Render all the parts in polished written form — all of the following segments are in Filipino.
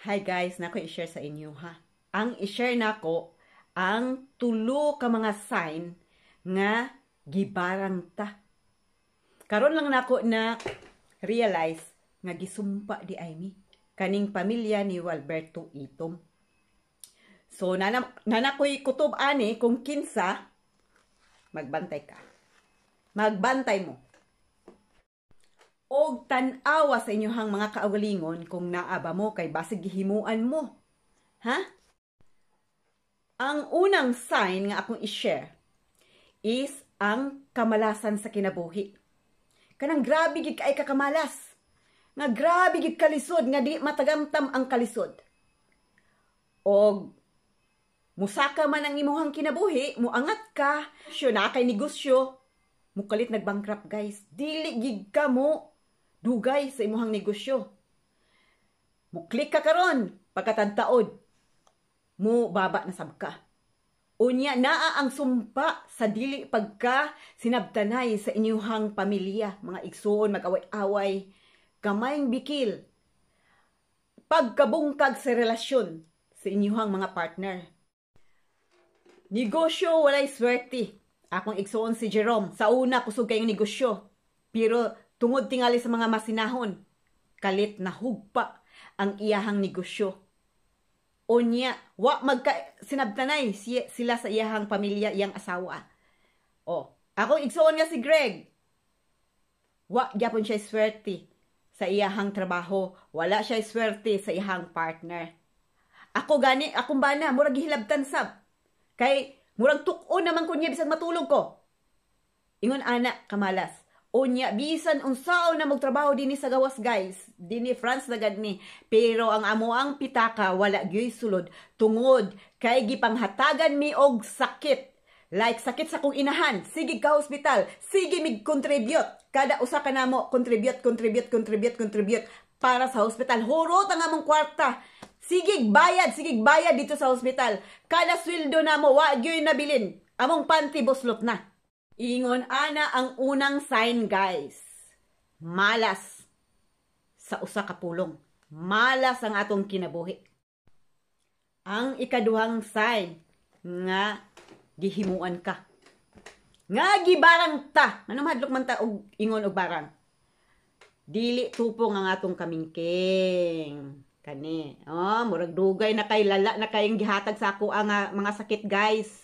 Hi guys, nako i-share sa inyo ha. Ang i-share nako ang tulo ka mga sign nga gibarang ta. Karon lang nako na realize nga gisumpa di ay mi kaning pamilya ni Walberto Itom. So nanakoy kutob ani kung kinsa magbantay ka. Magbantay mo. Og tan-awa sa inyohang mga kaugalingon kung naaba mo kay basig gihimuan mo. Ha? Ang unang sign nga akong i-share is ang kamalasan sa kinabuhi. Kanang grabe gid kay kakamalas. Nga grabe gid kalisod nga di matagamtam ang kalisod. Og musaka man ang imuhang kinabuhi, muangat ka, syo na kay negosyo, mukalit nag-bankrupt guys. Dili gid ka mo dugay sa imuhang negosyo. Muklik ka karon, pagkatagtaod, mo baba na sab ka. Unya naa ang sumpa sa dili pagka sinabtanay sa inyuhang pamilya, mga igsoon, mag-away-away, kamayng bikil, pagkabungkag sa relasyon sa inyuhang mga partner. Negosyo walay swerte. Akong igsoon si Jerome, sa una kusog kayong negosyo, pero tungod tingali sa mga masinahon, kalit na hugpa ang iyahang negosyo. Unya, wa magka sinabtanay sila sa iyahang pamilya, iyang asawa. O, akong igsoon nga si Greg, wa gyapon siya swerte sa iyahang trabaho, wala siya swerte sa iyahang partner. Ako gani, akong bana, murag gihilabtan sab. Kay murag tuk-on naman ko niya bisan matulog ko. Ingon anak kamalas. Unya bisan unsaon na magtrabaho dinhi sa gawas guys. Dinhi France na gad ni. Pero ang amoang pitaka wala gyoy sulod tungod kay gipanghatagan mi og sakit. Like sakit sa kong inahan, sige ka hospital, sige mig contribute. Kada usa ka namo contribute para sa hospital. Hurot ang among kwarta. Sige bayad dito sa hospital. Kada sweldo namo wa gyoy nabilin. Among panty buslot na. Ingon ana ang unang sign guys. Malas sa usa ka pulong. Malas ang atong kinabuhi. Ang ikaduhang sign nga gihimuan ka. Nga gibarang ta. Anong hadlok man ta og ingon og barang? Dili tupong ang atong kamingking. Kani. Oh, murag dugay na kay lala na kayong gihatag sa ako ang mga sakit guys.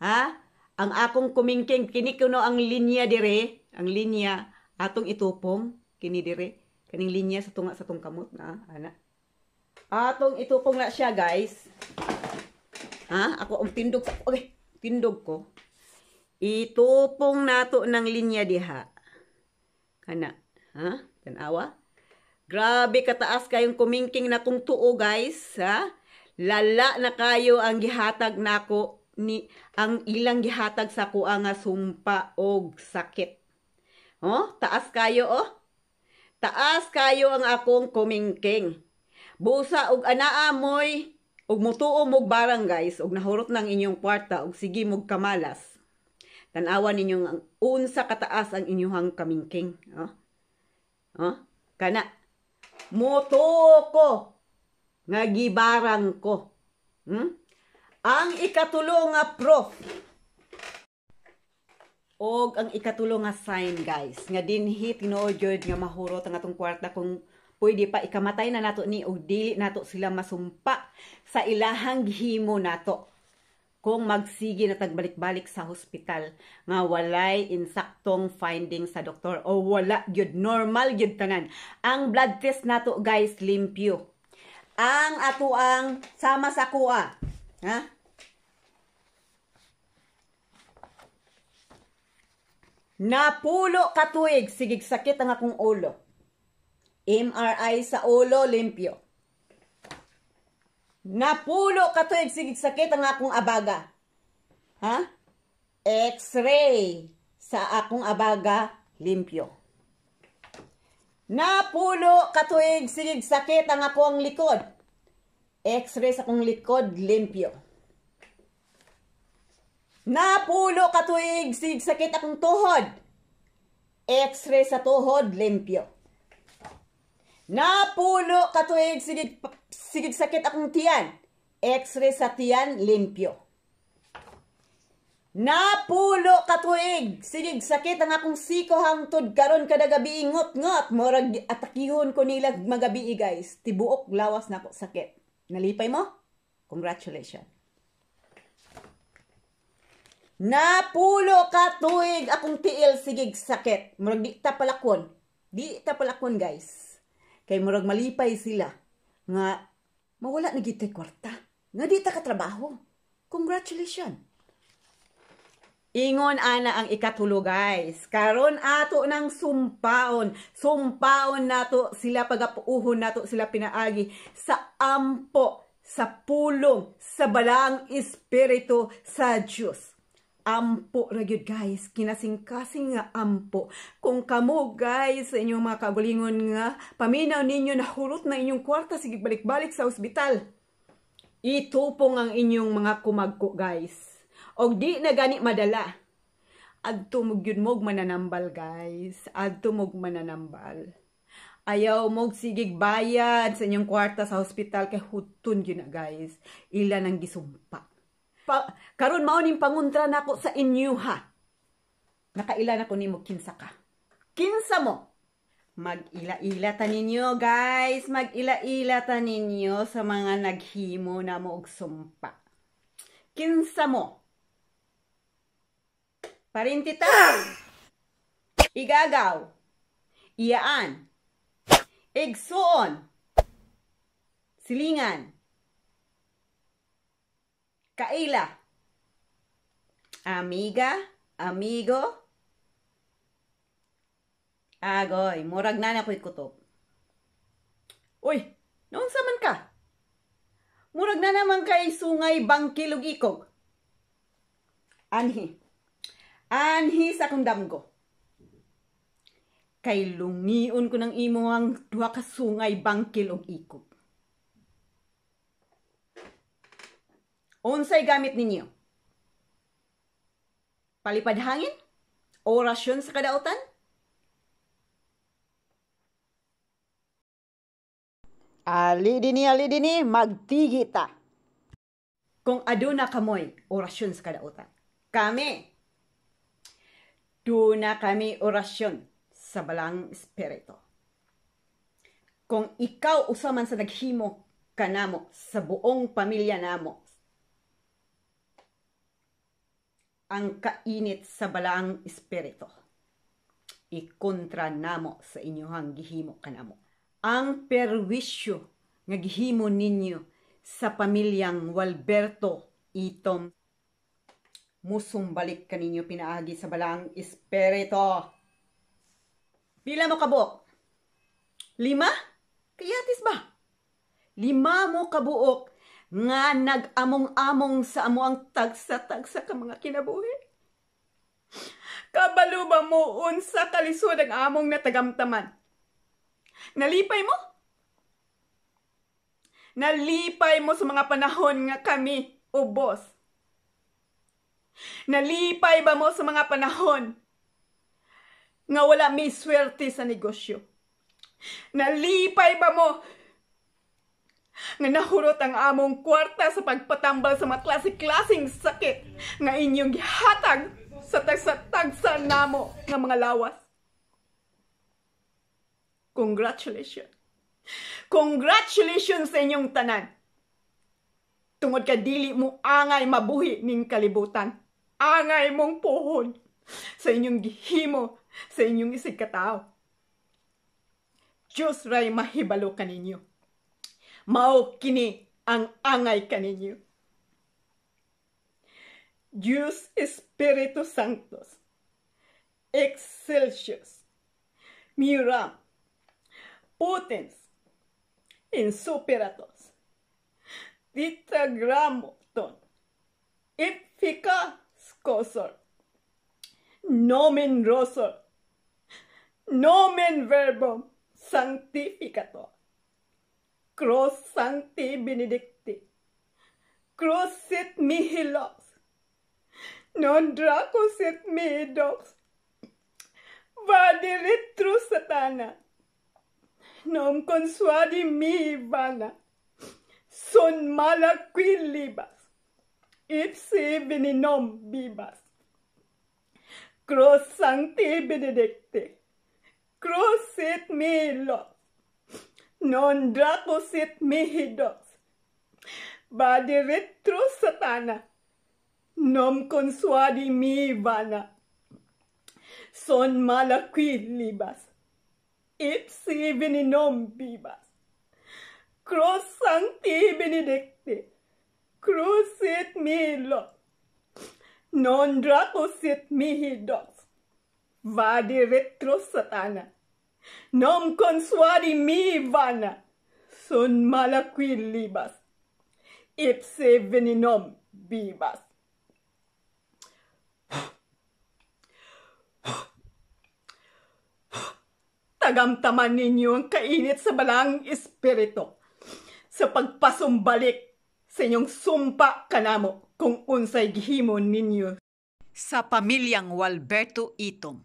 Ha? Ang akong kumingking, kini kuno ang linya dire, ang linya, atong itupong, kini dire, kaning linya sa tunga sa tong kamot na, ana. Atong itupong na siya, guys. Ha? Ako ang tindog sa, okay, tindog ko. Itupong nato ng linya diha. Kana, ha? Tanawa? Grabe kataas kayong kumingking na kong tuo, guys, ha? Lala na kayo ang gihatag nako ni ang ilang gihatag sa kuha nga sumpa og sakit. Oh, taas kayo oh. Taas kayo ang akong kumingking. Busa og anaa moy og mutuo mog barang guys og nahurot nang inyong kwarta og sige mog kamalas. Tan-awa ninyong ang unsa kataas ang inyong kamingking. Oh. Oh, kana mutuo ko nga gibarang ko. Ang ikatulo nga proof og ang ikatulo nga sign guys nga dinhi tinuod jud nga mahurot ang atong kwarta kung pwede pa ikamatay na nato ni og dili nato sila masumpa sa ilahang gihimo nato kung magsige na tagbalik-balik sa hospital nga walay insaktong finding sa doktor o wala gyud normal gyud tanan. Ang blood test nato guys limpyo. Ang atuang sama sa kuha. Ha? Napulo ka tuig, sigig sakit ang akong ulo. MRI sa ulo, limpyo. Napulo ka tuig, sigig sakit ang akong abaga. Ha? X-ray sa akong abaga, limpyo. Napulo ka tuig, sigig sakit ang akong likod. X-ray sa akong likod, limpyo. Napulo ka tuig, sig sakit akong tuhod. X-ray sa tuhod, limpyo. Napulo katuig sigig sakit akong tiyan. X-ray sa tiyan, limpyo. Napulo katuig sigig sakit ang akong siko hangtod karon kada gabi ngot-ngot. Murag atakihon ko nila magabi guys. Tibuok lawas na ako sakit. Nalipay mo? Congratulations. Napulo katuig akong tiil sigig sakit. Murag di ta palakon. Di ta palakon guys. Kay murag malipay sila nga mawala na gitay kwarta. Nga di ta katrabaho. Congratulations. Ingon ana ang ikatulo guys. Karon ato ng sumpaon. Sumpaon nato sila pagapuuhon nato sila pinaagi sa ampo, sa pulong, sa balang espiritu sa Dios. Ampo ra gyud guys, kinasing-kasing nga ampo. Kung kamo guys sa inyong mga kagulingon nga paminaw ninyo na hurot na inyong kwarta sige balik-balik sa ospital. Itupong ang inyong mga kumagko guys. Og di na gani madala. Adto mo gyud mog mananambal guys. Adto mog mananambal. Ayaw mog sigig bayad sa inyong kwarta sa ospital kay hutun gyud na guys. Ila nang gisumpa. Karon mao ning panguntra nako sa inyo ha. Nakaila na ko nimo kinsa ka. Kinsa mo? Mag-ila-ila ta ninyo guys, mag-ila-ila ta ninyo sa mga naghimo na mo og sumpa. Kinsa mo? Parintita. Igagaw. Iyaan. Igsuon. Silingan. Kaila. Amiga, amigo. Agoy, murag na ko'y kutob. Uy, noon sa man ka? Murag na naman kay sungay bangkilog ikog. Anhi. Anhi sa kong damgo. Kay lungiun ko ng imo ang duha ka sungay bangkilog ikog. Unsay gamit ninyo? Palipad hangin? Orasyon sa kadautan? Ali dini, magtigi ta. Kung aduna kamoy, orasyon sa kadautan. Kami, duna kami orasyon sa balang espiritu. Kung ikaw usaman sa naghimo kanamo sa buong pamilya namo, ang kainit sa balang espiritu, ikontra namo sa inyohang gihimo kanamo. Ang perwisyo nga gihimo ninyo sa pamilyang Walberto Itom, musumbalik kaninyo pinaagi sa balang espiritu. Pila mo kabuok? 5? Kayatis ba? 5 mo kabuok nga nag-among-among sa amo ang tagsa-tagsa ka mga kinabuhi. Kabalo ba mo unsa kalisod ang among natagamtaman? Nalipay mo? Nalipay mo sa mga panahon nga kami ubos. Nalipay ba mo sa mga panahon nga wala may swerte sa negosyo? Nalipay ba mo nga nahurot ang among kwarta sa pagpatambal sa mga klase-klaseng sakit nga inyong gihatag sa tagsa-tagsa namo nga mga lawas? Congratulations. Congratulations sa inyong tanan. Tungod ka dili mo angay mabuhi ning kalibutan. Angay mong puhon sa inyong gihimo, sa inyong isig katao. Diyos ray mahibalo kaninyo. Mao kini ang angay kaninyo. Dios Espiritu Sanctus, Excelsius, Miram, Potens, Insuperatos, Tetragramoton, Efficascosor, Nomen Rosor, Nomen Verbum Sanctificator, Cross Sancti Benedicti, Crossit Mihilos, Non Dracosit Mihidox, Vade Retro Satana, nom consuadi mi vana, son malaquilibas, ipsi venenom bibas, Cross sancti benedicte, Cross sit me los, non draco sit mihi dos, vade retro satana, nom consuadi mi vana, son malaquilibas, ipsi venenom bibas, Cross sancti benedicte, crucit me los, non dracosit mihi dos, vade retro satana, nom consuadi mi vana, son malaquilibas, ipse venenom bibas. Tagamtaman ninyo ang kainit sa balang espiritu sa pagpasumbalik sa inyong sumpa kanamo kung unsay gihimo ninyo sa pamilyang Walberto Itom.